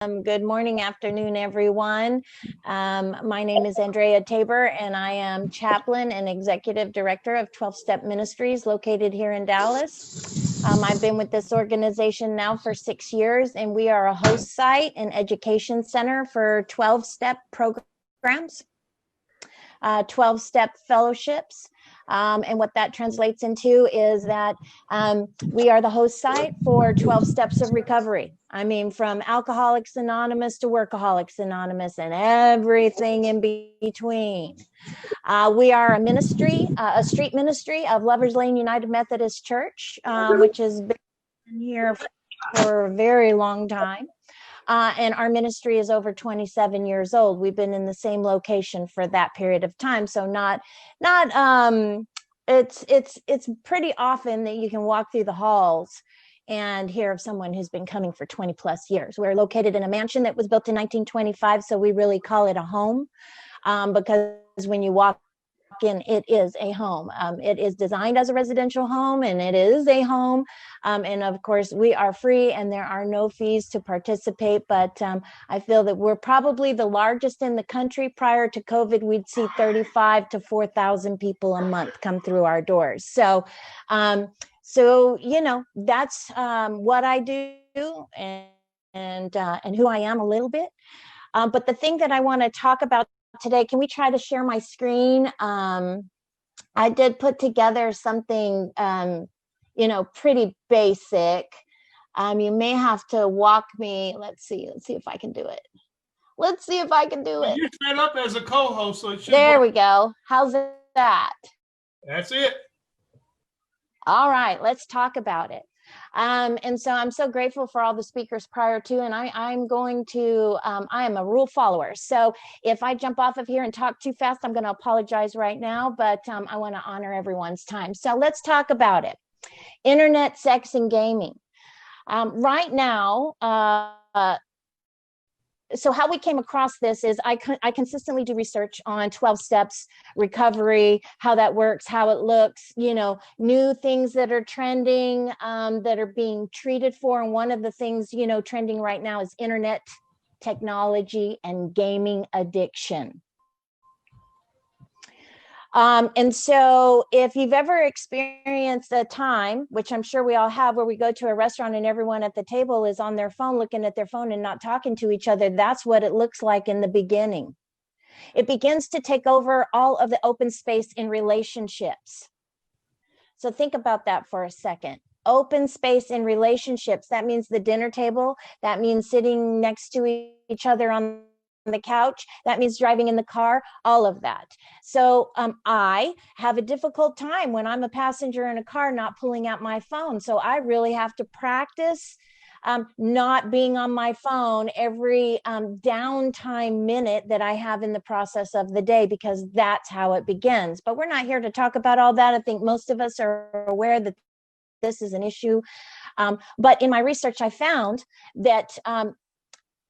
Good morning, afternoon, everyone. My name is Andrea Tabor, and I am chaplain and executive director of 12-Step Ministries located here in Dallas. I've been with this organization now for 6 years, and we are a host site and education center for 12-step programs, 12-step fellowships. And what that translates into is that we are the host site for 12 steps of recovery. I mean, from Alcoholics Anonymous to Workaholics Anonymous and everything in between. We are a ministry, a street ministry of Lovers Lane United Methodist Church, which has been here for a very long time. And our ministry is over 27 years old. We've been in the same location for that period of time. So it's pretty often that you can walk through the halls and hear of someone who's been coming for 20 plus years. We're located in a mansion that was built in 1925. So we really call it a home because when you walk in, it is a home. It is designed as a residential home, and it is a home. And of course, we are free and there are no fees to participate. But I feel that we're probably the largest in the country. Prior to COVID, we'd see 35 to 4,000 people a month come through our doors. So you know, that's what I do and who I am a little bit. But the thing that I want to talk about today, can we try to share my screen? I did put together something, you know, pretty basic. You may have to walk me. Let's see if I can do it. Let's see if I can do it. You're set up as a co-host, so it should there work. We go. How's that? That's it. All right, let's talk about it. And so I'm so grateful for all the speakers prior to, and I'm going to, I am a rule follower. So if I jump off of here and talk too fast, I'm going to apologize right now, but I want to honor everyone's time. So let's talk about it. Internet, sex, and gaming. Right now, so how we came across this is I consistently do research on 12 steps recovery, how that works, how it looks, you know, new things that are trending, that are being treated for. And one of the things, you know, trending right now is internet technology and gaming addiction. And so if you've ever experienced a time, which I'm sure we all have, where we go to a restaurant and everyone at the table is on their phone, looking at their phone and not talking to each other, that's what it looks like in the beginning. It begins to take over all of the open space in relationships. So think about that for a second. Open space in relationships. That means the dinner table. That means sitting next to each other on the couch. That means driving in the car, all of that. So I have a difficult time when I'm a passenger in a car not pulling out my phone. So I really have to practice not being on my phone every downtime minute that I have in the process of the day, because that's how it begins. But we're not here to talk about all that. I think most of us are aware that this is an issue. But in my research, I found that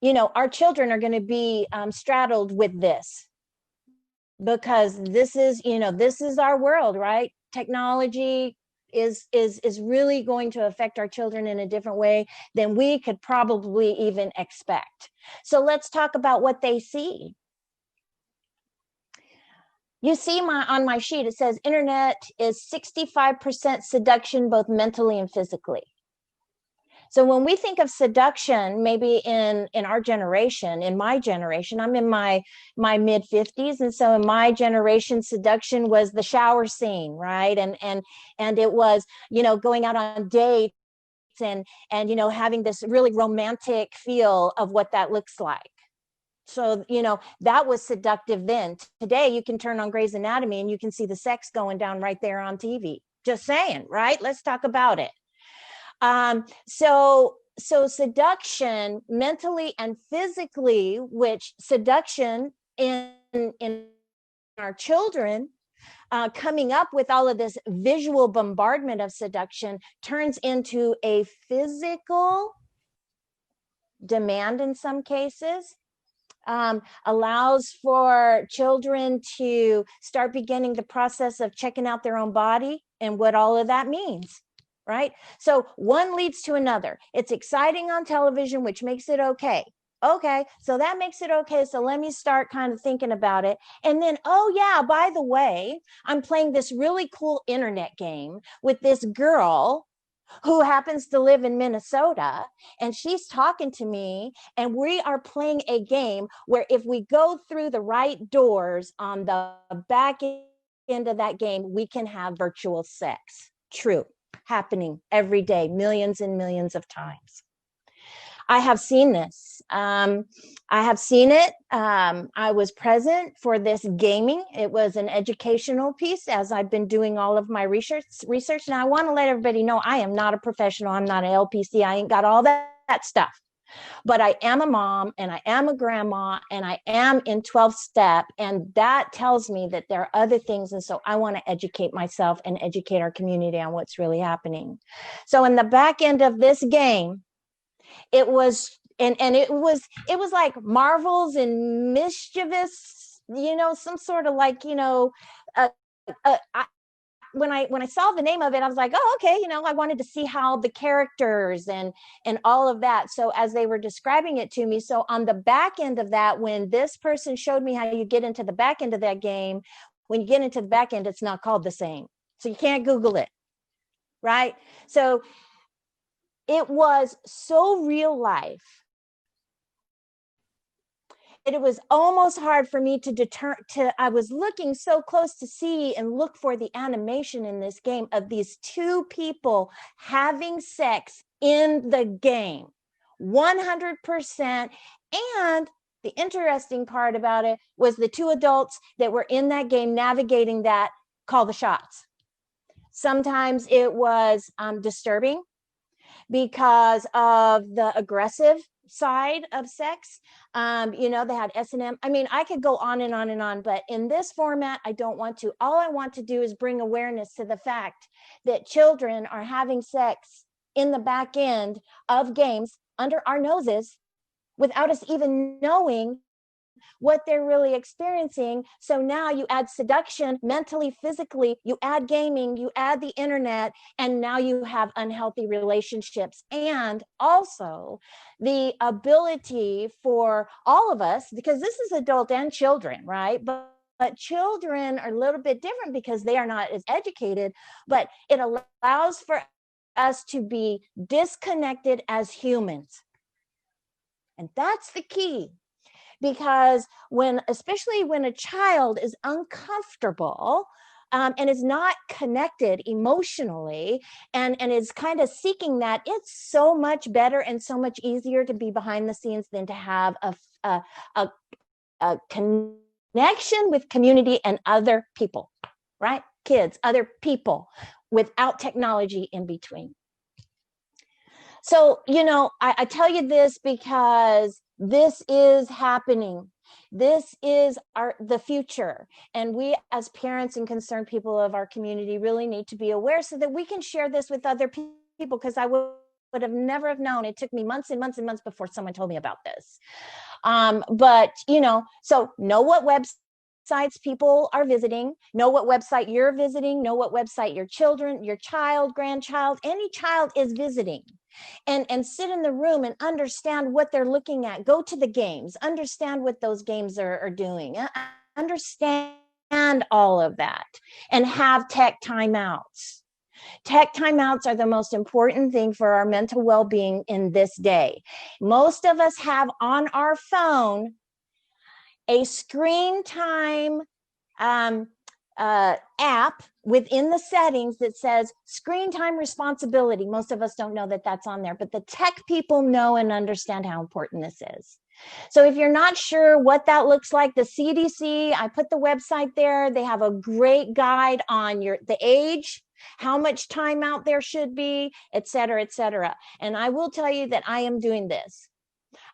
you know, our children are going to be straddled with this, because this is, you know, this is our world, right? Technology is really going to affect our children in a different way than we could probably even expect. So let's talk about what they see. You see on my sheet, it says internet is 65% seduction, both mentally and physically. So when we think of seduction, maybe in our generation, in my generation, I'm in my mid 50s. And so in my generation, seduction was the shower scene, right? And it was, you know, going out on dates and, you know, having this really romantic feel of what that looks like. So, you know, that was seductive then. Today, you can turn on Grey's Anatomy and you can see the sex going down right there on TV. Just saying, right? Let's talk about it. So seduction mentally and physically, which seduction in our children, coming up with all of this visual bombardment of seduction, turns into a physical demand in some cases. Allows for children to start beginning the process of checking out their own body and what all of that means. Right? So one leads to another. It's exciting on television, which makes it okay. Okay, so that makes it okay. So let me start kind of thinking about it. And then, oh yeah, by the way, I'm playing this really cool internet game with this girl who happens to live in Minnesota, and she's talking to me, and we are playing a game where if we go through the right doors on the back end of that game, we can have virtual sex. True, happening every day, millions and millions of times. I have seen this. I have seen it. I was present for this gaming. It was an educational piece as I've been doing all of my research. Now, I want to let everybody know I am not a professional. I'm not an LPC. I ain't got all that stuff. But I am a mom and I am a grandma and I am in 12th step. And that tells me that there are other things. And so I want to educate myself and educate our community on what's really happening. So in the back end of this game, it was it was like marvels and mischievous, some sort of like, uh, I, when I saw the name of it, I was like, oh, okay, I wanted to see how the characters and all of that. So as they were describing it to me, so on the back end of that, when this person showed me how you get into the back end of that game, when you get into the back end, it's not called the same. So you can't Google it, right? So it was so real life. It was almost hard for me I was looking so close to see and look for the animation in this game of these two people having sex in the game, 100%. And the interesting part about it was the two adults that were in that game navigating that call the shots. Sometimes it was disturbing because of the aggressive side of sex. They had S&M. I mean, I could go on and on and on, but in this format, I don't want to. All I want to do is bring awareness to the fact that children are having sex in the back end of games under our noses without us even knowing what they're really experiencing. So now you add seduction mentally, physically, you add gaming, you add the internet, and now you have unhealthy relationships. And also the ability for all of us, because this is adult and children, right? But children are a little bit different because they are not as educated, but it allows for us to be disconnected as humans. And that's the key. Because especially when a child is uncomfortable and is not connected emotionally and is kind of seeking that, it's so much better and so much easier to be behind the scenes than to have a connection with community and other people, right? Kids, other people, without technology in between. So, I tell you this because this is happening. This is the future. And we as parents and concerned people of our community really need to be aware so that we can share this with other people, because I would have never have known. It took me months and months and months before someone told me about this. But, so know what websites people are visiting, know what website you're visiting, know what website your children, your child, grandchild, any child is visiting. And sit in the room and understand what they're looking at. Go to the games, understand what those games are doing, understand all of that, and have tech timeouts. Tech timeouts are the most important thing for our mental well-being in this day. Most of us have on our phone a screen time app within the settings that says screen time responsibility. Most of us don't know that that's on there, but the tech people know and understand how important this is. So if you're not sure what that looks like, the CDC, I put the website there. They have a great guide on the age, how much time out there should be, et cetera, et cetera. And I will tell you that I am doing this.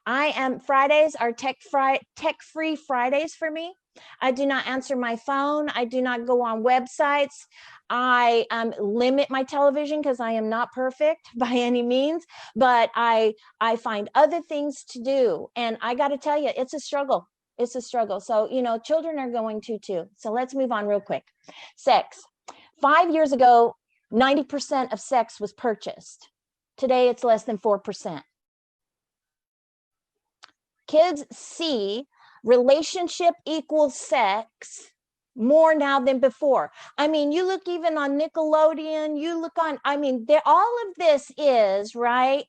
Fridays are tech-free Fridays for me. I do not answer my phone. I do not go on websites. I limit my television because I am not perfect by any means, but I find other things to do. And I got to tell you, it's a struggle. It's a struggle. So, children are going to too. So let's move on real quick. Sex. 5 years ago, 90% of sex was purchased. Today, it's less than 4%. Kids see relationship equals sex more now than before. I mean, you look even on Nickelodeon, you look on, I mean, all of this is, right?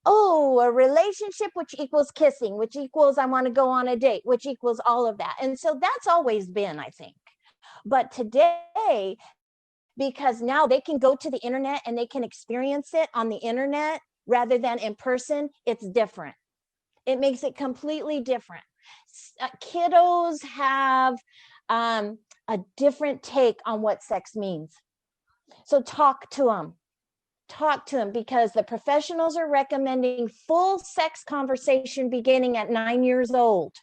Oh, a relationship, which equals kissing, which equals I want to go on a date, which equals all of that. And so that's always been, I think. But today, because now they can go to the internet and they can experience it on the internet rather than in person, it's different. It makes it completely different. Kiddos have a different take on what sex means. So talk to them. Talk to them, because the professionals are recommending full sex conversation beginning at 9 years old,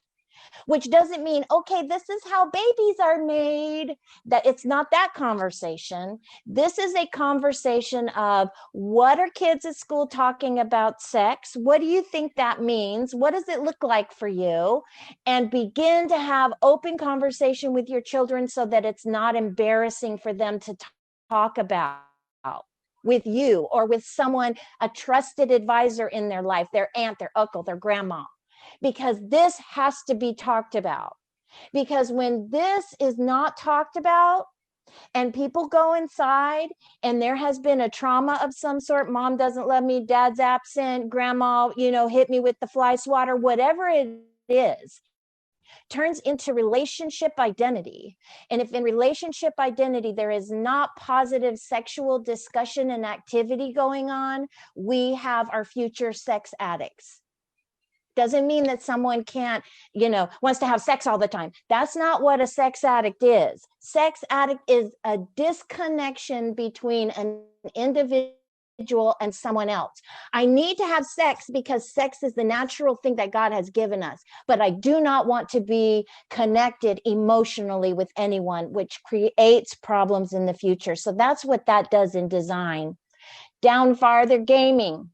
which doesn't mean, okay, this is how babies are made. That it's not that conversation. This is a conversation of, what are kids at school talking about sex? What do you think that means? What does it look like for you? And begin to have open conversation with your children so that it's not embarrassing for them to talk about with you or with someone, a trusted advisor in their life, their aunt, their uncle, their grandma, because this has to be talked about. Because when this is not talked about and people go inside and there has been a trauma of some sort, mom doesn't love me, dad's absent, grandma, hit me with the fly swatter, whatever it is, turns into relationship identity. And if in relationship identity there is not positive sexual discussion and activity going on, we have our future sex addicts. Doesn't mean that someone can't, wants to have sex all the time. That's not what a sex addict is. Sex addict is a disconnection between an individual and someone else. I need to have sex because sex is the natural thing that God has given us, but I do not want to be connected emotionally with anyone, which creates problems in the future. So that's what that does in design. Down farther, gaming.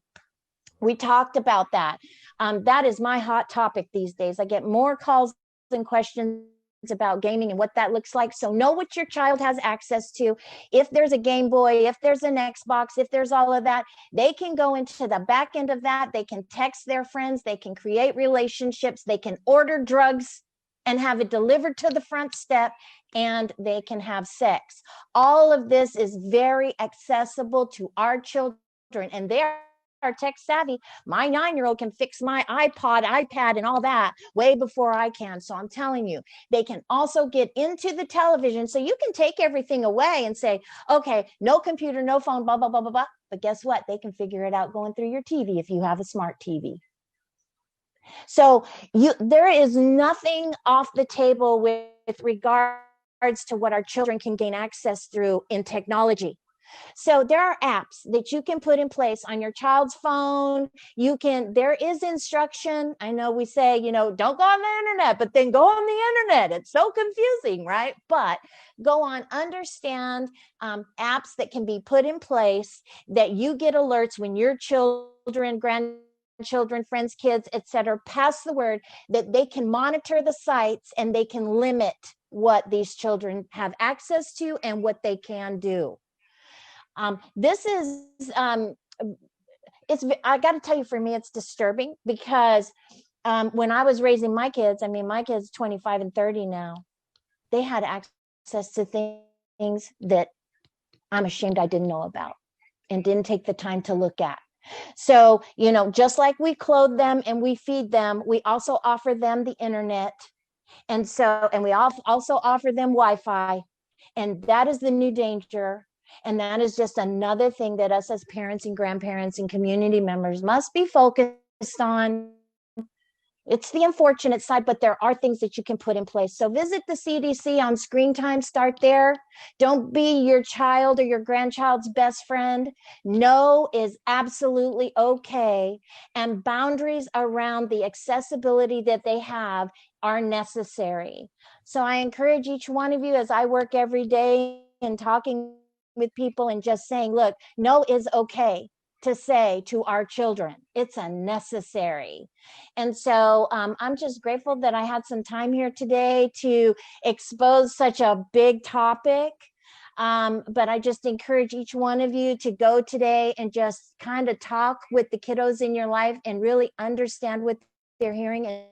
We talked about that. That is my hot topic these days. I get more calls and questions about gaming and what that looks like. So know what your child has access to. If there's a Game Boy, if there's an Xbox, if there's all of that, they can go into the back end of that. They can text their friends. They can create relationships. They can order drugs and have it delivered to the front step, and they can have sex. All of this is very accessible to our children, and they are tech savvy. My 9-year-old can fix my iPad, and all that way before I can. So I'm telling you, they can also get into the television. So you can take everything away and say, okay, no computer, no phone, blah, blah, blah, blah, blah. But guess what? They can figure it out going through your TV if you have a smart TV. So there is nothing off the table with regards to what our children can gain access through in technology. So there are apps that you can put in place on your child's phone. There is instruction. I know we say, don't go on the internet, but then go on the internet. It's so confusing, right? But go on, understand apps that can be put in place that you get alerts when your children, grandchildren, friends, kids, etc., pass the word, that they can monitor the sites and they can limit what these children have access to and what they can do. This is, I got to tell you, for me, it's disturbing because when I was raising my kids, my kids 25 and 30 now, they had access to things that I'm ashamed I didn't know about and didn't take the time to look at. So, just like we clothe them and we feed them, we also offer them the internet. And we also offer them Wi-Fi. And that is the new danger. And that is just another thing that us as parents and grandparents and community members must be focused on. It's the unfortunate side, but there are things that you can put in place. So visit the CDC on screen time, start there. Don't be your child or your grandchild's best friend. No is absolutely okay. And boundaries around the accessibility that they have are necessary. So I encourage each one of you, as I work every day in talking with people and just saying, look, no is okay to say to our children. It's a necessary. And so I'm just grateful that I had some time here today to expose such a big topic. But I just encourage each one of you to go today and just kind of talk with the kiddos in your life and really understand what they're hearing and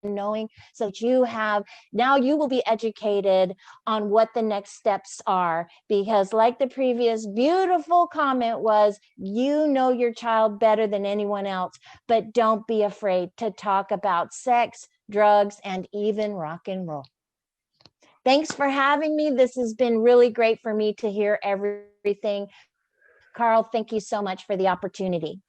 knowing, so that you have, now you will be educated on what the next steps are. Because like the previous beautiful comment was, you know your child better than anyone else, but don't be afraid to talk about sex, drugs, and even rock and roll. Thanks for having me. This has been really great for me to hear everything. Carl, thank you so much for the opportunity.